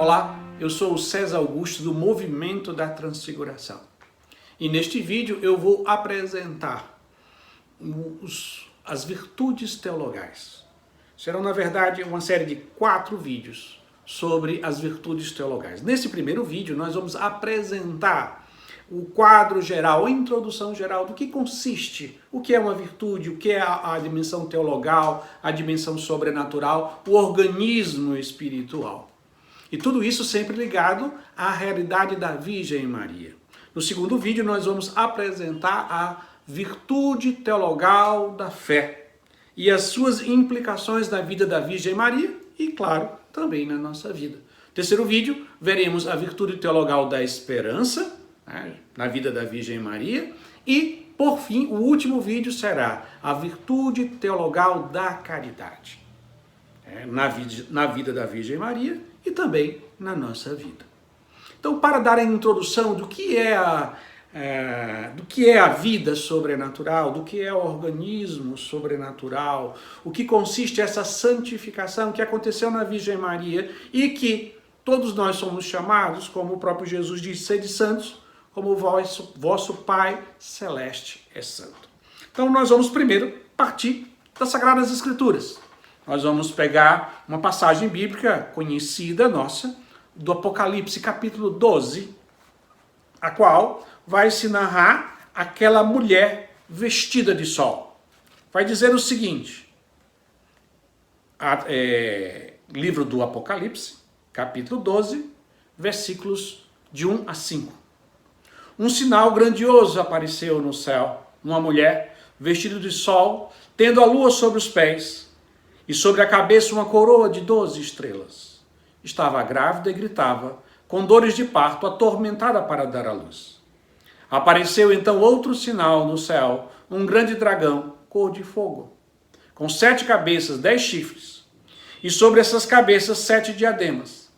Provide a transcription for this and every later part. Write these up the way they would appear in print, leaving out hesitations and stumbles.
Olá, eu sou o César Augusto do Movimento da Transfiguração. E neste vídeo eu vou apresentar as virtudes teologais. Serão, na verdade, uma série de 4 vídeos sobre as virtudes teologais. Nesse primeiro vídeo nós vamos apresentar o quadro geral, a introdução geral do que consiste, o que é uma virtude, o que é a dimensão teologal, a dimensão sobrenatural, o organismo espiritual. E tudo isso sempre ligado à realidade da Virgem Maria. No segundo vídeo nós vamos apresentar a virtude teologal da fé e as suas implicações na vida da Virgem Maria e, claro, também na nossa vida. No terceiro vídeo veremos a virtude teologal da esperança, na vida da Virgem Maria, e, por fim, o último vídeo será a virtude teologal da caridade, na vida da Virgem Maria e também na nossa vida. Então, para dar a introdução do que é a vida sobrenatural, do que é o organismo sobrenatural, o que consiste essa santificação que aconteceu na Virgem Maria e que todos nós somos chamados, como o próprio Jesus diz, sede santos, como o vosso Pai Celeste é santo. Então nós vamos primeiro partir das Sagradas Escrituras. Nós vamos pegar uma passagem bíblica conhecida nossa, do Apocalipse capítulo 12, a qual vai se narrar aquela mulher vestida de sol. Vai dizer o seguinte, livro do Apocalipse, capítulo 12, versículos de 1 a 5. Um sinal grandioso apareceu no céu, uma mulher vestida de sol, tendo a lua sobre os pés, e sobre a cabeça uma coroa de 12 estrelas. Estava grávida e gritava, com dores de parto, atormentada para dar à luz. Apareceu então outro sinal no céu, um grande dragão, cor de fogo, com 7 cabeças, 10 chifres, e sobre essas cabeças 7 diademas.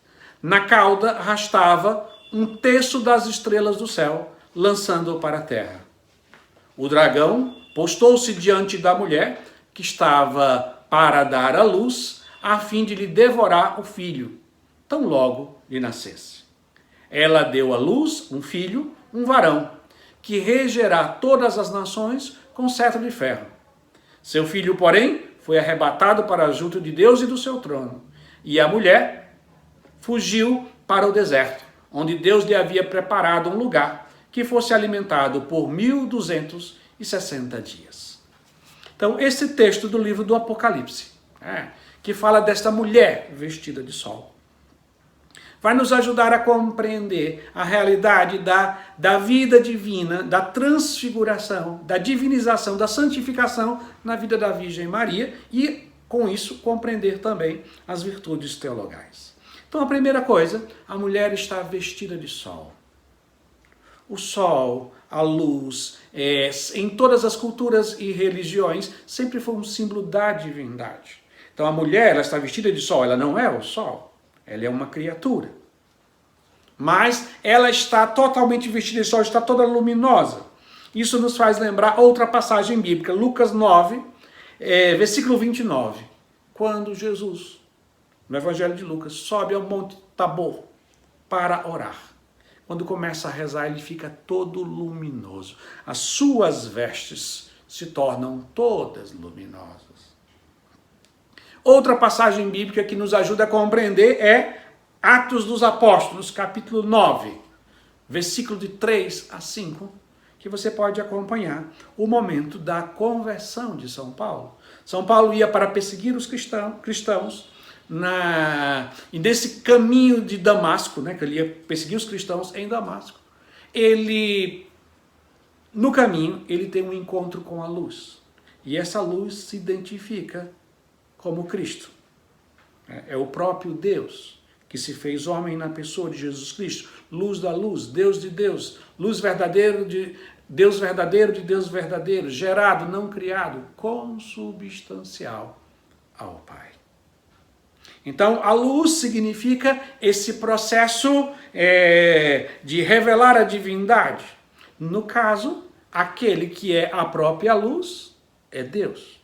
Na cauda arrastava um terço das estrelas do céu, lançando-o para a terra. O dragão postou-se diante da mulher, que estava para dar à luz, a fim de lhe devorar o filho, tão logo lhe nascesse. Ela deu à luz um filho, um varão, que regerá todas as nações com cetro de ferro. Seu filho, porém, foi arrebatado para junto de Deus e do seu trono, e a mulher fugiu para o deserto, onde Deus lhe havia preparado um lugar que fosse alimentado por 1260 dias. Então, esse texto do livro do Apocalipse, que fala desta mulher vestida de sol, vai nos ajudar a compreender a realidade da vida divina, da transfiguração, da divinização, da santificação na vida da Virgem Maria e, com isso, compreender também as virtudes teologais. Então, a primeira coisa, a mulher está vestida de sol. O sol, a luz, em todas as culturas e religiões, sempre foi um símbolo da divindade. Então a mulher, ela está vestida de sol, ela não é o sol, ela é uma criatura. Mas ela está totalmente vestida de sol, está toda luminosa. Isso nos faz lembrar outra passagem bíblica, Lucas 9, versículo 29. Quando Jesus, no Evangelho de Lucas, sobe ao Monte Tabor para orar. Quando começa a rezar, ele fica todo luminoso. As suas vestes se tornam todas luminosas. Outra passagem bíblica que nos ajuda a compreender é Atos dos Apóstolos, capítulo 9, versículo de 3 a 5, que você pode acompanhar o momento da conversão de São Paulo. São Paulo ia para perseguir os cristãos, e nesse caminho de Damasco, que ele ia perseguir os cristãos em Damasco, no caminho, ele tem um encontro com a luz. E essa luz se identifica como Cristo. É o próprio Deus que se fez homem na pessoa de Jesus Cristo. Luz da luz, Deus de Deus, luz verdadeiro de Deus verdadeiro, gerado, não criado, consubstancial ao Pai. Então, a luz significa esse processo de revelar a divindade. No caso, aquele que é a própria luz é Deus.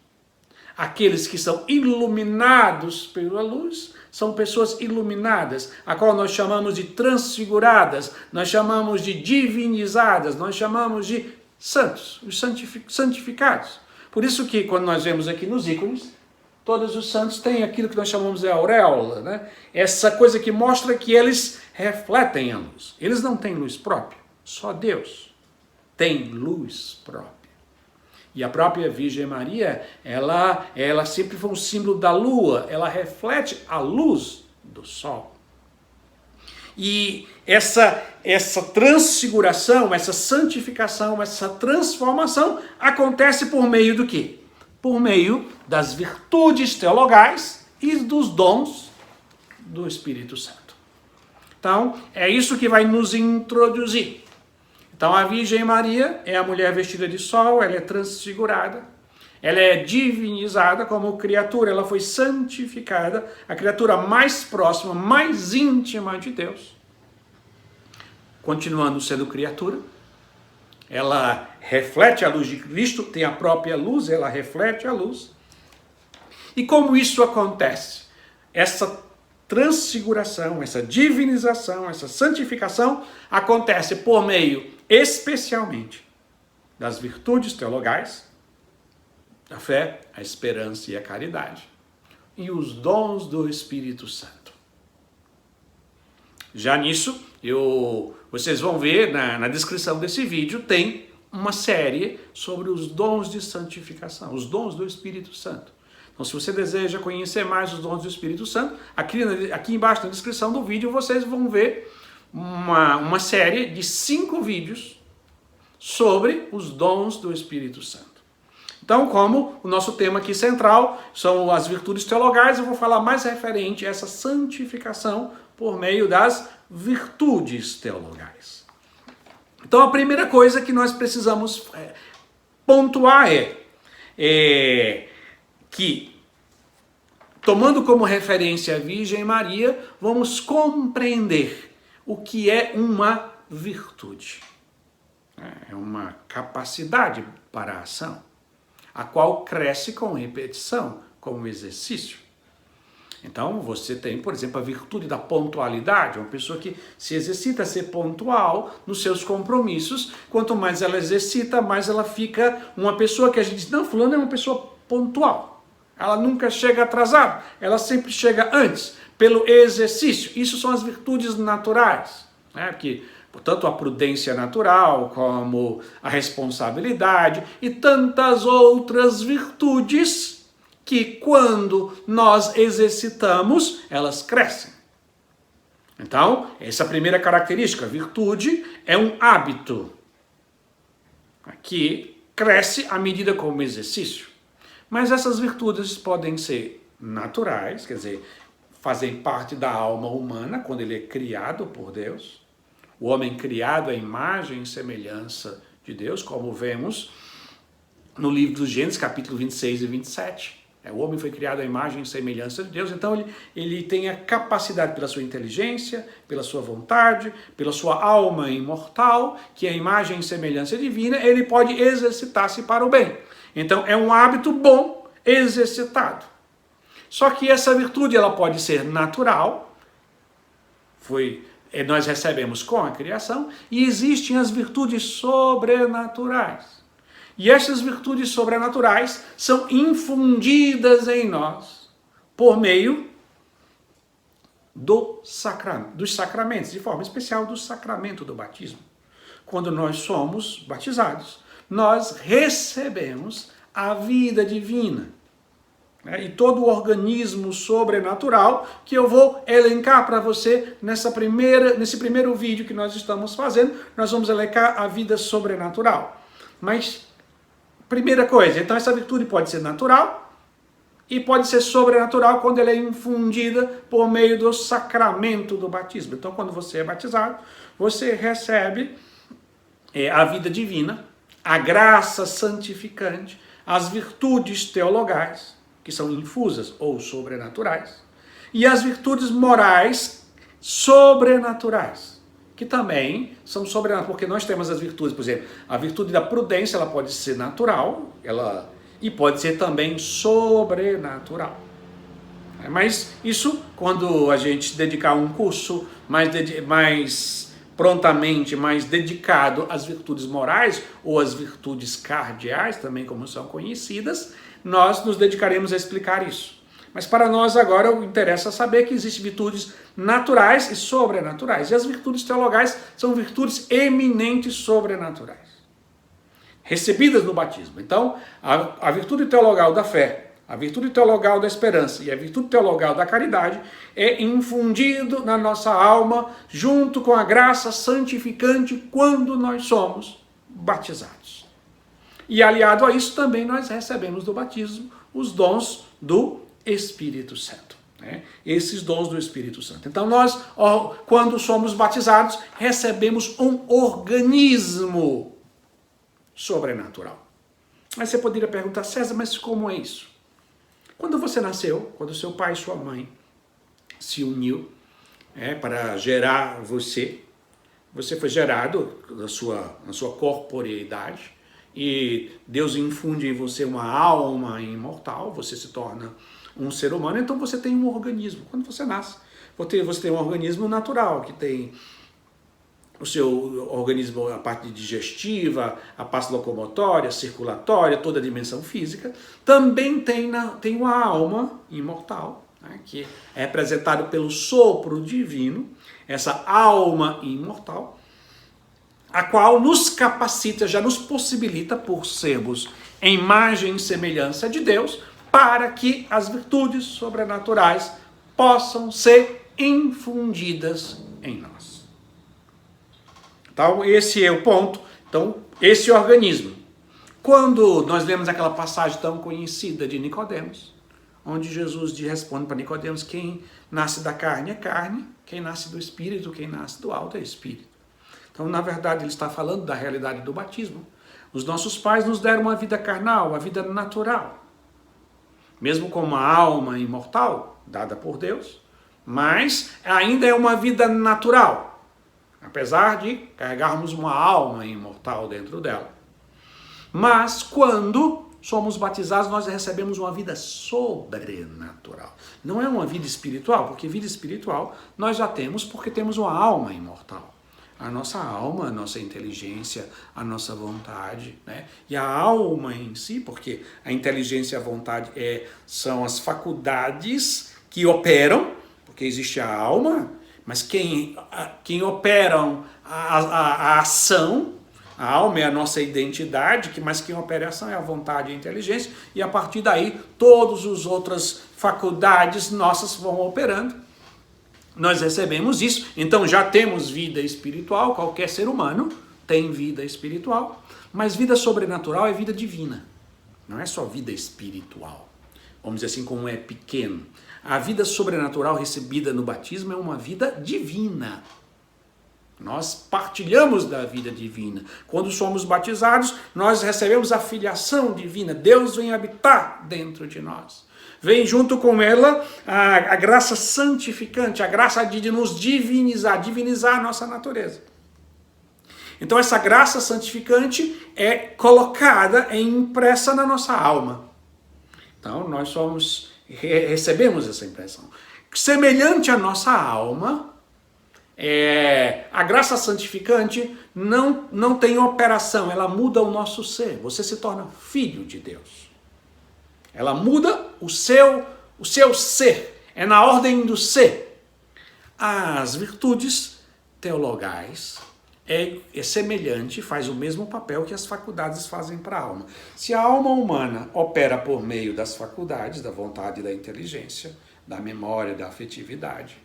Aqueles que são iluminados pela luz são pessoas iluminadas, a qual nós chamamos de transfiguradas, nós chamamos de divinizadas, nós chamamos de santos, os santificados. Por isso que quando nós vemos aqui nos ícones, todos os santos têm aquilo que nós chamamos de auréola, né? Essa coisa que mostra que eles refletem a luz. Eles não têm luz própria, só Deus tem luz própria. E a própria Virgem Maria, ela sempre foi um símbolo da lua, ela reflete a luz do sol. E essa transfiguração, essa santificação, essa transformação acontece por meio do quê? Por meio das virtudes teologais e dos dons do Espírito Santo. Então, é isso que vai nos introduzir. Então, a Virgem Maria é a mulher vestida de sol, ela é transfigurada, ela é divinizada como criatura, ela foi santificada, a criatura mais próxima, mais íntima de Deus. Continuando sendo criatura, ela reflete a luz de Cristo, tem a própria luz, ela reflete a luz. E como isso acontece? Essa transfiguração, essa divinização, essa santificação acontece por meio, especialmente, das virtudes teologais, a fé, a esperança e a caridade, e os dons do Espírito Santo. Já nisso, vocês vão ver na descrição desse vídeo, tem uma série sobre os dons de santificação, os dons do Espírito Santo. Então, se você deseja conhecer mais os dons do Espírito Santo, aqui embaixo na descrição do vídeo vocês vão ver uma série de 5 vídeos sobre os dons do Espírito Santo. Então, como o nosso tema aqui central são as virtudes teologais, eu vou falar mais referente a essa santificação por meio das virtudes teologais. Então, a primeira coisa que nós precisamos pontuar é que, tomando como referência a Virgem Maria, vamos compreender o que é uma virtude. É uma capacidade para a ação, a qual cresce com repetição, com exercício. Então, você tem, por exemplo, a virtude da pontualidade, uma pessoa que se exercita a ser pontual nos seus compromissos. Quanto mais ela exercita, mais ela fica uma pessoa que a gente diz, não, fulano é uma pessoa pontual. Ela nunca chega atrasada, ela sempre chega antes, pelo exercício. Isso são as virtudes naturais, né? Porque, portanto, a prudência natural, como a responsabilidade e tantas outras virtudes que, quando nós exercitamos, elas crescem. Então, essa é a primeira característica. A virtude é um hábito que cresce à medida como exercício. Mas essas virtudes podem ser naturais, quer dizer, fazem parte da alma humana quando ele é criado por Deus. O homem criado à imagem e semelhança de Deus, como vemos no livro dos Gênesis, capítulo 26 e 27. O homem foi criado à imagem e semelhança de Deus, então ele tem a capacidade pela sua inteligência, pela sua vontade, pela sua alma imortal, que é a imagem e semelhança divina, ele pode exercitar-se para o bem. Então é um hábito bom exercitado. Só que essa virtude ela pode ser natural, nós recebemos com a criação, e existem as virtudes sobrenaturais. E essas virtudes sobrenaturais são infundidas em nós por meio dos sacramentos, de forma especial do sacramento do batismo. Quando nós somos batizados, nós recebemos a vida divina. E todo o organismo sobrenatural que eu vou elencar para você nesse primeiro vídeo que nós estamos fazendo, nós vamos elencar a vida sobrenatural. Mas, primeira coisa, então essa virtude pode ser natural e pode ser sobrenatural quando ela é infundida por meio do sacramento do batismo. Então, quando você é batizado, você recebe a vida divina, a graça santificante, as virtudes teologais, que são infusas ou sobrenaturais, e as virtudes morais sobrenaturais, que também são sobrenaturais, porque nós temos as virtudes, por exemplo, a virtude da prudência, ela pode ser natural, ela e pode ser também sobrenatural. Mas isso, quando a gente dedicar um curso mais prontamente, mais dedicado às virtudes morais ou às virtudes cardeais, também como são conhecidas, nós nos dedicaremos a explicar isso. Mas para nós agora interessa saber que existem virtudes naturais e sobrenaturais. E as virtudes teologais são virtudes eminentes sobrenaturais, recebidas no batismo. Então, a virtude teologal da fé, a virtude teologal da esperança e a virtude teologal da caridade é infundido na nossa alma junto com a graça santificante quando nós somos batizados. E aliado a isso também nós recebemos do batismo os dons do Espírito Santo. Esses dons do Espírito Santo. Então nós, quando somos batizados, recebemos um organismo sobrenatural. Mas você poderia perguntar, César, mas como é isso? Quando você nasceu, quando seu pai e sua mãe se uniu para gerar você foi gerado na sua corporeidade e Deus infunde em você uma alma imortal, você se torna um ser humano, então você tem um organismo. Quando você nasce, você tem um organismo natural, que tem o seu organismo, a parte digestiva, a parte locomotória, circulatória, toda a dimensão física. Também tem uma alma imortal, que é representada pelo sopro divino, essa alma imortal, a qual nos capacita, já nos possibilita, por sermos em imagem e semelhança de Deus, para que as virtudes sobrenaturais possam ser infundidas em nós. Então, esse é o ponto. Então, esse organismo. Quando nós lemos aquela passagem tão conhecida de Nicodemos, onde Jesus responde para Nicodemos, quem nasce da carne é carne, quem nasce do Espírito, quem nasce do alto é Espírito. Então, na verdade, ele está falando da realidade do batismo. Os nossos pais nos deram uma vida carnal, uma vida natural. Mesmo com uma alma imortal, dada por Deus, mas ainda é uma vida natural. Apesar de carregarmos uma alma imortal dentro dela. Mas quando somos batizados, nós recebemos uma vida sobrenatural. Não é uma vida espiritual, porque vida espiritual nós já temos porque temos uma alma imortal. A nossa alma, a nossa inteligência, a nossa vontade, E a alma em si, porque a inteligência e a vontade são as faculdades que operam, porque existe a alma, mas quem operam a ação, a alma é a nossa identidade, mas quem opera a ação é a vontade e a inteligência, e a partir daí todas as outras faculdades nossas vão operando. Nós recebemos isso, então já temos vida espiritual, qualquer ser humano tem vida espiritual, mas vida sobrenatural é vida divina, não é só vida espiritual. Vamos dizer assim, como é pequeno. A vida sobrenatural recebida no batismo é uma vida divina. Nós partilhamos da vida divina. Quando somos batizados, nós recebemos a filiação divina. Deus vem habitar dentro de nós. Vem junto com ela a graça santificante, a graça de nos divinizar a nossa natureza. Então essa graça santificante é colocada, é impressa na nossa alma. Então nós recebemos essa impressão. Semelhante à nossa alma, a graça santificante não tem operação, ela muda o nosso ser. Você se torna filho de Deus. Ela muda o seu ser, é na ordem do ser. As virtudes teologais é semelhante, faz o mesmo papel que as faculdades fazem para a alma. Se a alma humana opera por meio das faculdades, da vontade e da inteligência, da memória, da afetividade,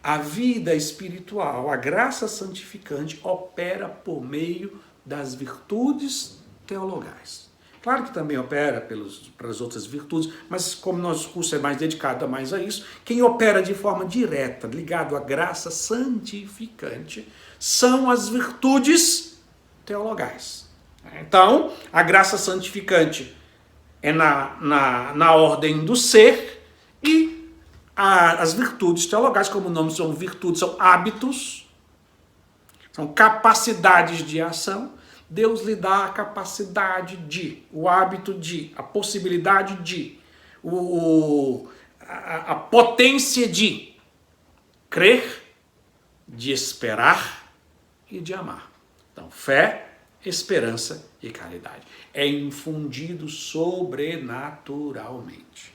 a vida espiritual, a graça santificante opera por meio das virtudes teologais. Claro que também opera pelas outras virtudes, mas como nosso curso é mais dedicado mais a isso, quem opera de forma direta, ligado à graça santificante, são as virtudes teologais. Então, a graça santificante é na ordem do ser e as virtudes teologais, como o nome são virtudes, são hábitos, são capacidades de ação, Deus lhe dá a capacidade de, o hábito de, a possibilidade de, a potência de crer, de esperar e de amar. Então, fé, esperança e caridade. É infundido sobrenaturalmente.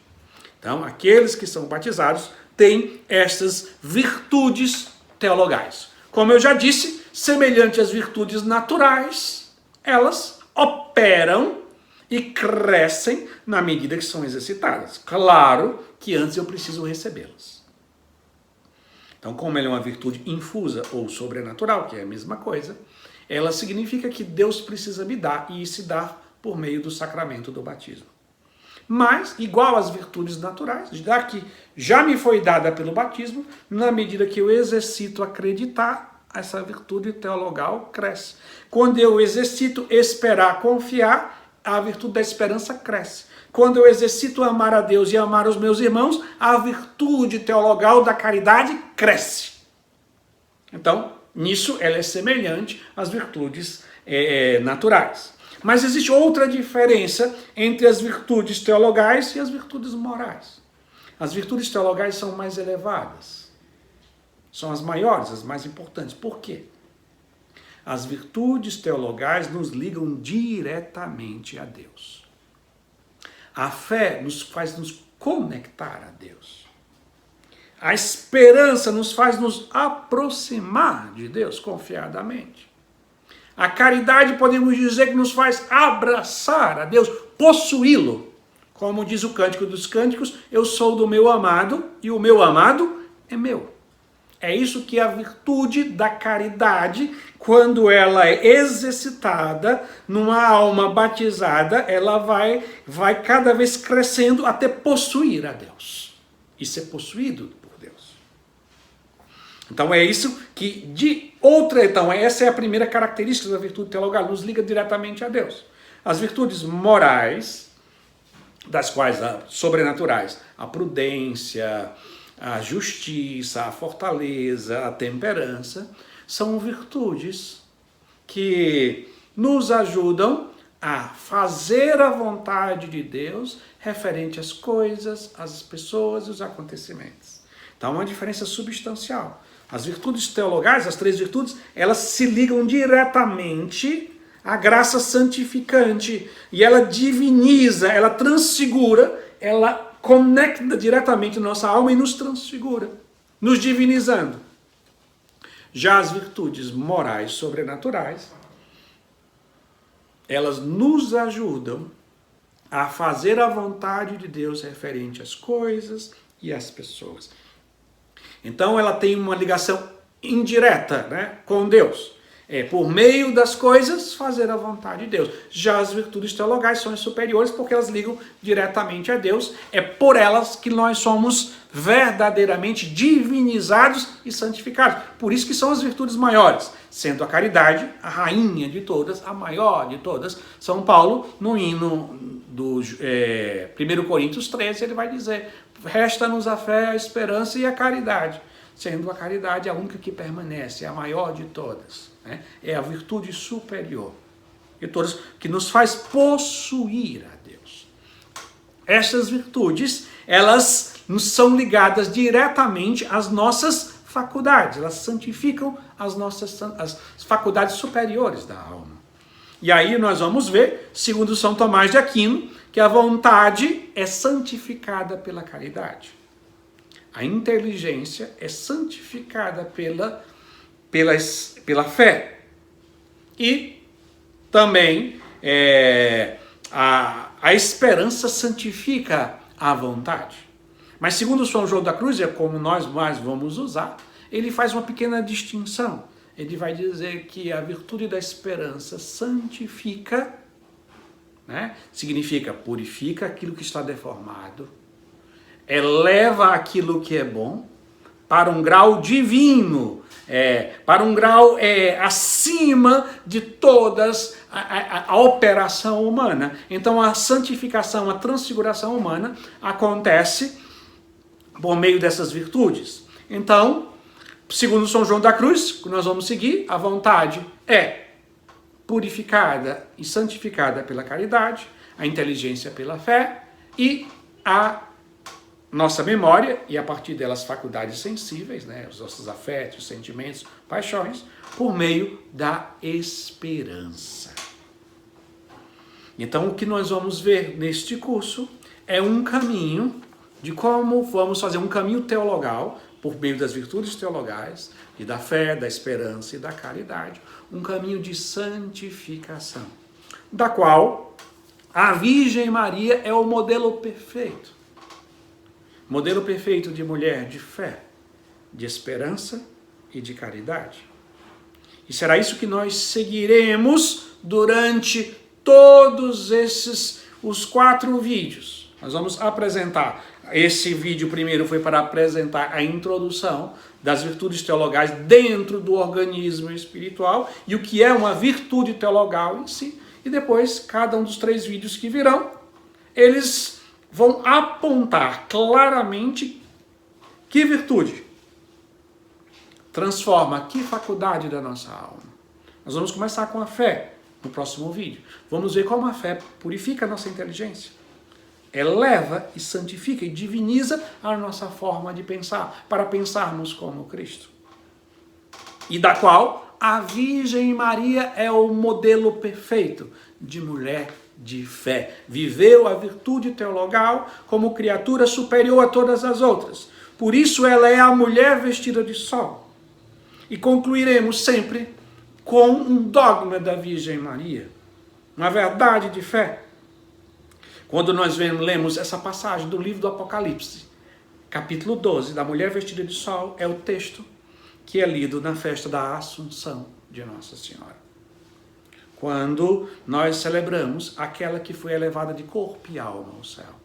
Então, aqueles que são batizados têm estas virtudes teologais. Como eu já disse, semelhante às virtudes naturais, elas operam e crescem na medida que são exercitadas. Claro que antes eu preciso recebê-las. Então, como ela é uma virtude infusa ou sobrenatural, que é a mesma coisa, ela significa que Deus precisa me dar, e se dá por meio do sacramento do batismo. Mas, igual às virtudes naturais, já que já me foi dada pelo batismo, na medida que eu exercito acreditar, essa virtude teologal cresce. Quando eu exercito esperar, confiar, a virtude da esperança cresce. Quando eu exercito amar a Deus e amar os meus irmãos, a virtude teologal da caridade cresce. Então, nisso ela é semelhante às virtudes naturais. Mas existe outra diferença entre as virtudes teologais e as virtudes morais. As virtudes teologais são mais elevadas. São as maiores, as mais importantes. Por quê? As virtudes teologais nos ligam diretamente a Deus. A fé nos faz nos conectar a Deus. A esperança nos faz nos aproximar de Deus confiadamente. A caridade, podemos dizer, que nos faz abraçar a Deus, possuí-lo. Como diz o Cântico dos Cânticos, eu sou do meu amado e o meu amado é meu. É isso que a virtude da caridade, quando ela é exercitada numa alma batizada, ela vai cada vez crescendo até possuir a Deus. E ser possuído por Deus. Então é isso que então essa é a primeira característica da virtude teologal, nos liga diretamente a Deus. As virtudes morais, das quais sobrenaturais, a prudência, a justiça, a fortaleza, a temperança, são virtudes que nos ajudam a fazer a vontade de Deus referente às coisas, às pessoas e os acontecimentos. Então, é uma diferença substancial. As virtudes teologais, as três virtudes, elas se ligam diretamente à graça santificante. E ela diviniza, ela transfigura, ela conecta diretamente nossa alma e nos transfigura, nos divinizando. Já as virtudes morais sobrenaturais, elas nos ajudam a fazer a vontade de Deus referente às coisas e às pessoas. Então ela tem uma ligação indireta, né, com Deus. É por meio das coisas fazer a vontade de Deus. Já as virtudes teologais são as superiores porque elas ligam diretamente a Deus. É por elas que nós somos verdadeiramente divinizados e santificados. Por isso que são as virtudes maiores. Sendo a caridade a rainha de todas, a maior de todas. São Paulo, no hino do 1 Coríntios 13, ele vai dizer: resta-nos a fé, a esperança e a caridade. Sendo a caridade a única que permanece, a maior de todas. Né? É a virtude superior de todas, que nos faz possuir a Deus. Estas virtudes, elas nos são ligadas diretamente às nossas faculdades. Elas santificam as faculdades superiores da alma. E aí nós vamos ver, segundo São Tomás de Aquino, que a vontade é santificada pela caridade. A inteligência é santificada pela fé. E também a esperança santifica a vontade. Mas segundo São João da Cruz, é como nós mais vamos usar, ele faz uma pequena distinção. Ele vai dizer que a virtude da esperança santifica, né? Significa purifica aquilo que está deformado, eleva aquilo que é bom para um grau divino, para um grau acima de todas a operação humana. Então a santificação, a transfiguração humana acontece por meio dessas virtudes. Então, segundo São João da Cruz, que nós vamos seguir, a vontade é purificada e santificada pela caridade, a inteligência pela fé e a nossa memória, e a partir delas faculdades sensíveis, né, os nossos afetos, sentimentos, paixões, por meio da esperança. Então, o que nós vamos ver neste curso é um caminho de como vamos fazer um caminho teologal, por meio das virtudes teologais, e da fé, da esperança e da caridade, um caminho de santificação, da qual a Virgem Maria é o modelo perfeito. Modelo perfeito de mulher de fé, de esperança e de caridade. E será isso que nós seguiremos durante todos os 4 vídeos. Nós vamos apresentar. Esse vídeo primeiro foi para apresentar a introdução das virtudes teologais dentro do organismo espiritual e o que é uma virtude teologal em si. E depois, cada um dos 3 vídeos que virão, eles vão apontar claramente que virtude transforma que faculdade da nossa alma. Nós vamos começar com a fé no próximo vídeo. Vamos ver como a fé purifica a nossa inteligência, eleva e santifica e diviniza a nossa forma de pensar, para pensarmos como Cristo. E da qual a Virgem Maria é o modelo perfeito de mulher de fé. Viveu a virtude teologal como criatura superior a todas as outras. Por isso ela é a mulher vestida de sol. E concluiremos sempre com um dogma da Virgem Maria, uma verdade de fé. Quando nós lemos essa passagem do livro do Apocalipse, capítulo 12, da mulher vestida de sol, é o texto que é lido na festa da Assunção de Nossa Senhora. Quando nós celebramos aquela que foi elevada de corpo e alma ao céu,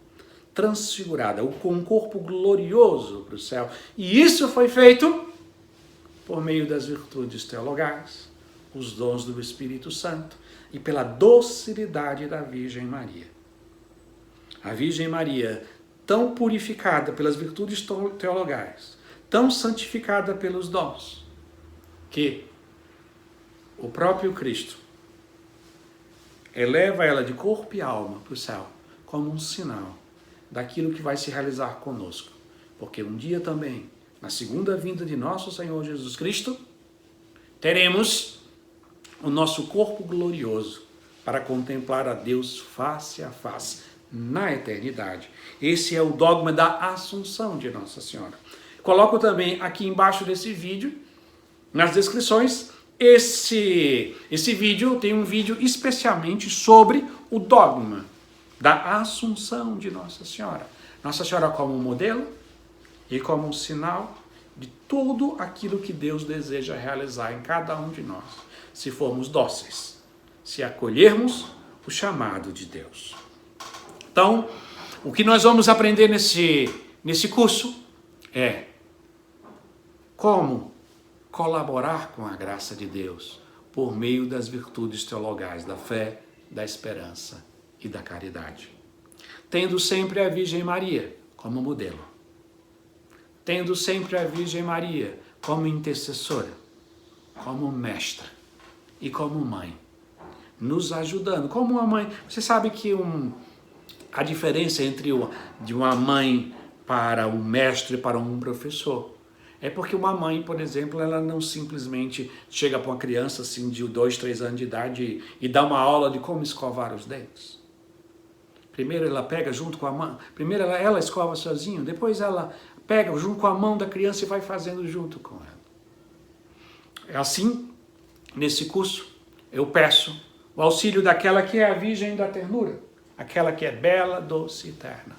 transfigurada, com um corpo glorioso para o céu. E isso foi feito por meio das virtudes teologais, os dons do Espírito Santo e pela docilidade da Virgem Maria. A Virgem Maria, tão purificada pelas virtudes teologais, tão santificada pelos dons, que o próprio Cristo eleva ela de corpo e alma para o céu, como um sinal daquilo que vai se realizar conosco. Porque um dia também, na segunda vinda de nosso Senhor Jesus Cristo, teremos o nosso corpo glorioso para contemplar a Deus face a face na eternidade. Esse é o dogma da Assunção de Nossa Senhora. Coloco também aqui embaixo desse vídeo, nas descrições, esse vídeo tem um vídeo especialmente sobre o dogma da Assunção de Nossa Senhora. Nossa Senhora como modelo e como um sinal de tudo aquilo que Deus deseja realizar em cada um de nós, se formos dóceis, se acolhermos o chamado de Deus. Então, o que nós vamos aprender nesse curso é como colaborar com a graça de Deus por meio das virtudes teologais da fé, da esperança e da caridade. Tendo sempre a Virgem Maria como modelo. Tendo sempre a Virgem Maria como intercessora, como mestra e como mãe. Nos ajudando. Como uma mãe. Você sabe que a diferença entre de uma mãe para um mestre e para um professor é porque uma mãe, por exemplo, ela não simplesmente chega para uma criança assim de 2, 3 anos de idade e dá uma aula de como escovar os dentes. Primeiro ela pega junto com a mão, primeiro ela escova sozinho, depois ela pega junto com a mão da criança e vai fazendo junto com ela. É assim, nesse curso, eu peço o auxílio daquela que é a Virgem da Ternura, aquela que é bela, doce e terna,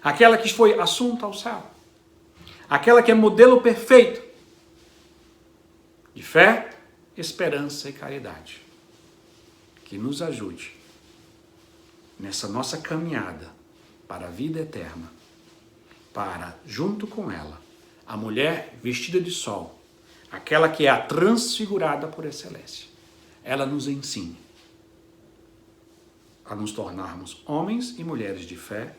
aquela que foi assunta ao céu, aquela que é modelo perfeito de fé, esperança e caridade, que nos ajude nessa nossa caminhada para a vida eterna, para, junto com ela, a mulher vestida de sol, aquela que é a transfigurada por excelência, ela nos ensine a nos tornarmos homens e mulheres de fé,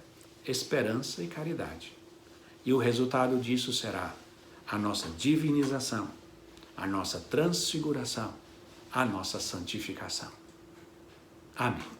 esperança e caridade. E o resultado disso será a nossa divinização, a nossa transfiguração a nossa santificação. Amém.